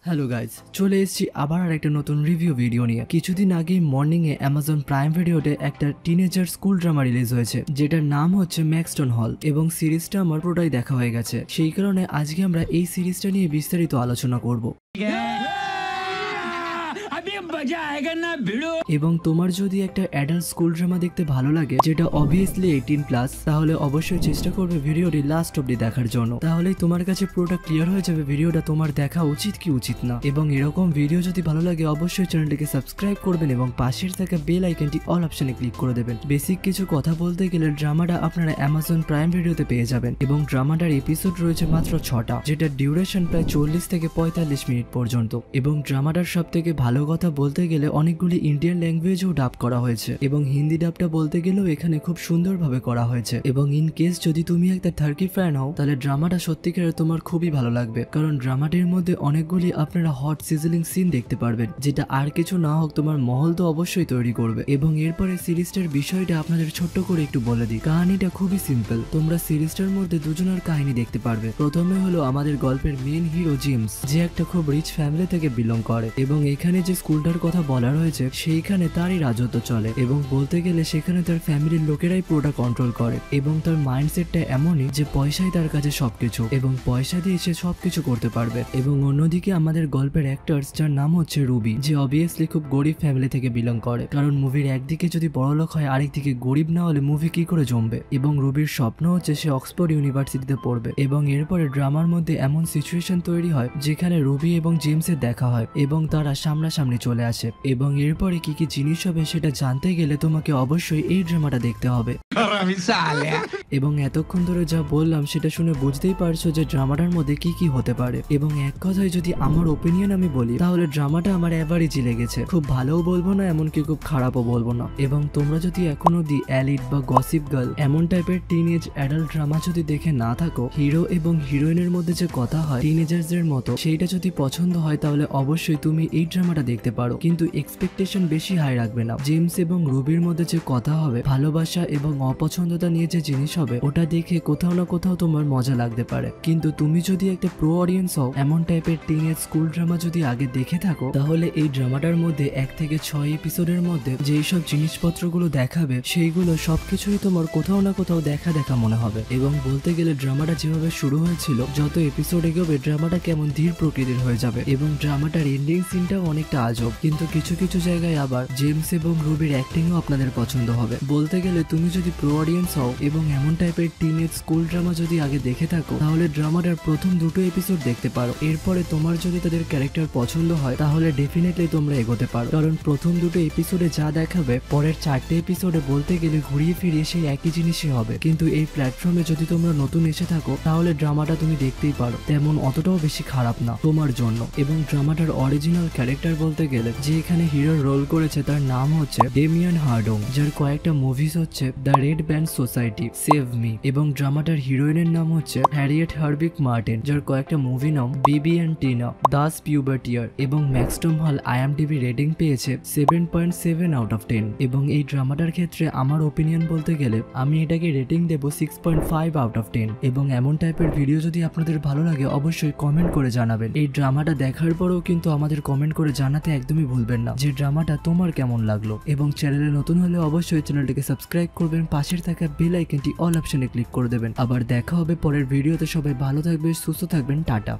Hello guys, চলে এসেছি আবার আরেকটা নতুন রিভিউ ভিডিও নিয়ে। কিছুদিন আগে মর্নিং এ অ্যামাজন প্রাইম ভিডিওতে একটা টিনেজার স্কুল ড্রামা রিলিজ হয়েছে, যেটার নাম হচ্ছে ম্যাক্সটন হল, এবং সিরিজটা আমার পুরোটাই দেখা হয়ে গেছে। সেই কারণে আজকে আমরা এই সিরিজটা নিয়ে বিস্তারিত আলোচনা করব। এবং তোমার যদি একটা অ্যাডাল্ট স্কুল ড্রামা দেখতে ভালো লাগে, যেটা অবভিয়াসলি 18+, তাহলে অবশ্যই চেষ্টা করবে ভিডিওটি লাস্ট অব্দি দেখার জন্য। তাহলেই তোমার কাছে পুরোটা ক্লিয়ার হয়ে যাবে ভিডিওটা তোমার দেখা উচিত কি উচিত না। এবং এরকম ভিডিও যদি ভালো লাগে অবশ্যই চ্যানেলটিকে সাবস্ক্রাইব করবেন এবং পাশের থাকা বেল আইকনটি অল অপশনে ক্লিক করে দেবেন। বেসিক কিছু কথা বলতে গেলে ড্রামাটা আপনারা অ্যামাজন প্রাইম ভিডিওতে পেয়ে যাবেন, এবং ড্রামাটার এপিসোড রয়েছে মাত্র 6টা, যেটা ডিউরেশন প্রায় 40 থেকে 45 মিনিট পর্যন্ত। এবং ড্রামাটার সব থেকে ভালো কথা বলতে গেলে অনেকগুলি ইন্ডিয়ান ল্যাঙ্গুয়েজেও ডাব করা হয়েছে, এবং হিন্দি ডাবটা বলতে গেলেও এখানে খুব সুন্দরভাবে করা হয়েছে। এবং ইন কেস যদি তুমি একটা টার্কি ফ্যান হও, তাহলে ড্রামাটা সত্যিকারের তোমার খুবই ভালো লাগবে, কারণ ড্রামাটির মধ্যে অনেকগুলি আপনারা হট সিজলিং সিন দেখতে পারবেন, যেটা আর কিছু না হোক তোমার মহল তো অবশ্যই তৈরি করবে। এবং এরপরে সিরিজটার বিষয়টা আপনাদের ছোট্ট করে একটু বলে দিই। কাহিনীটা খুবই সিম্পল। তোমরা সিরিজটার মধ্যে দুজনের কাহিনী দেখতে পারবে। প্রথমে হলো আমাদের গল্পের মেন হিরো জেমস, যে একটা খুব রিচ ফ্যামিলি থেকে বিলং করে, এবং এখানে যে স্কুলটার কথা বলা রয়েছে সেইখানে তারই রাজত্ব চলে, এবং বলতে গেলে সেখানে তার ফ্যামিলির লোকেরাই পুরোটা কন্ট্রোল করে। এবং তার মাইন্ডসেটটা এমনই যে পয়সাই তার কাছে সবকিছু, এবং পয়সা দিয়ে সে সবকিছু করতে পারবে। এবং অন্যদিকে আমাদের গল্পের অ্যাক্টরস, যার নাম হচ্ছে রুবি, যে অবভিয়াসলি খুব গরিব ফ্যামিলি থেকে বিলং করে, কারণ মুভির একদিকে যদি বড়লোক হয় আরেকদিকে গরিব না হলে মুভি কি করে জমবে। এবং রুবির স্বপ্ন হচ্ছে সে অক্সফোর্ড ইউনিভার্সিটিতে পড়বে। এবং এরপরে ড্রামার মধ্যে এমন সিচুয়েশন তৈরি হয় যেখানে রুবি এবং জেমসের দেখা হয়, এবং তারা সামনাসামনি চলে আসে। এবং এরপরে কি কি জিনিস হবে সেটা জানতে গেলে তোমাকে অবশ্যই এই ড্রামাটা দেখতে হবে। এবং এতক্ষণ ধরে যা বললাম সেটা শুনে বুঝতেই পারছো যে ড্রামাটার মধ্যে কি কি হতে পারে। এবং এক কথায় যদি আমার ওপিনিয়ন আমি বলি, তাহলে ড্রামাটা আমার অ্যাভারেজই লেগেছে। খুব ভালোও বলবো না, এমনকি খুব খারাপও বলবো না। এবং তোমরা যদি এখন অব্দি এলিট বা গসিপ গার্ল এমন টাইপের টিনেজ অ্যাডাল্ট ড্রামা যদি দেখে না থাকো, হিরো এবং হিরোইনের মধ্যে যে কথা হয় টিনেজার্সদের মতো, সেইটা যদি পছন্দ হয় তাহলে অবশ্যই তুমি এই ড্রামাটা দেখতে পারো। কিন্তু এক্সপেকটেশন বেশি হাই রাখবে না। জেমস এবং রুবির মধ্যে যে কথা হবে, ভালোবাসা এবং অপছন্দতা নিয়ে যে জিনিস হবে, ওটা দেখে কোথাও না কোথাও তোমার মজা লাগতে পারে। কিন্তু তুমি যদি একটা প্রো অডিয়েন্স হও, এমন টাইপের টিনেজ স্কুল ড্রামা যদি আগে দেখে থাকো, তাহলে এই ড্রামাটার মধ্যে 1 থেকে 6 এপিসোডের মধ্যে যেই সব জিনিসপত্রগুলো দেখাবে সেইগুলো সবকিছুই তোমার কোথাও না কোথাও দেখা মনে হবে। এবং বলতে গেলে ড্রামাটা যেভাবে শুরু হয়েছিল, যত এপিসোড এগোবে ড্রামাটা কেমন ধীর প্রকৃতির হয়ে যাবে। এবং ড্রামাটার এন্ডিং সিনটাও অনেকটা আজব, কিন্তু কিছু কিছু জায়গায় আবার জেমস এবং রুবির অ্যাক্টিংও আপনাদের পছন্দ হবে। বলতে গেলে তুমি যদি প্রো অডিয়েন্স হও এবং এমন টাইপের টিনেজ স্কুল ড্রামা যদি আগে দেখে থাকো, তাহলে ড্রামাটার প্রথম 2টো এপিসোড দেখতে পারো। এরপরে তোমার যদি তাদের ক্যারেক্টার পছন্দ হয়, তাহলে ডেফিনেটলি তোমরা এগোতে পারো, কারণ প্রথম 2টো এপিসোডে যা দেখাবে পরের 4টে এপিসোডে বলতে গেলে ঘুরিয়ে ফিরিয়ে সেই একই জিনিসই হবে। কিন্তু এই প্ল্যাটফর্মে যদি তোমরা নতুন এসে থাকো, তাহলে ড্রামাটা তুমি দেখতেই পারো, তেমন অতটাও বেশি খারাপ না তোমার জন্য। এবং ড্রামাটার অরিজিনাল ক্যারেক্টার বলতে গেলে যে এখানে হিরোর রোল করেছে, তার নাম হচ্ছে ডেমিয়ান হার্ডং, যার কয়েকটা মুভিজ হচ্ছে the red band society, save me. এবং ড্রামাটার হিরোইনের নাম হচ্ছে হ্যারিয়েট হারভিক মার্টিন, যার কয়েকটা মুভি নাম বিবি অ্যান্ড টিনা, দাস পিউবার্টিয়ার। এবং ম্যাক্সটন হল IMDb রেটিং পেয়েছে 7.7 আউট অফ 10। এবং এই ড্রামাটার ক্ষেত্রে আমার ওপিনিয়ন বলতে গেলে আমি এটাকে রেটিং দেবো 6.5 আউট অফ 10। এবং এমন টাইপের ভিডিও যদি আপনাদের ভালো লাগে অবশ্যই কমেন্ট করে জানাবেন। এই ড্রামাটা দেখার পরেও কিন্তু আমাদের কমেন্ট করে জানাতে একদমই ভুলবেন না যে ড্রামাটা তোমার কেমন লাগলো। এবং চ্যানেলে নতুন হলে অবশ্যই চ্যানেলটিকে সাবস্ক্রাইব করবেন, পাশের থাকা বেল আইকনটি অল অপশনে ক্লিক করে দেবেন। আবার দেখা হবে পরের ভিডিওতে। সবাই ভালো থাকবে, সুস্থ থাকবেন, টাটা।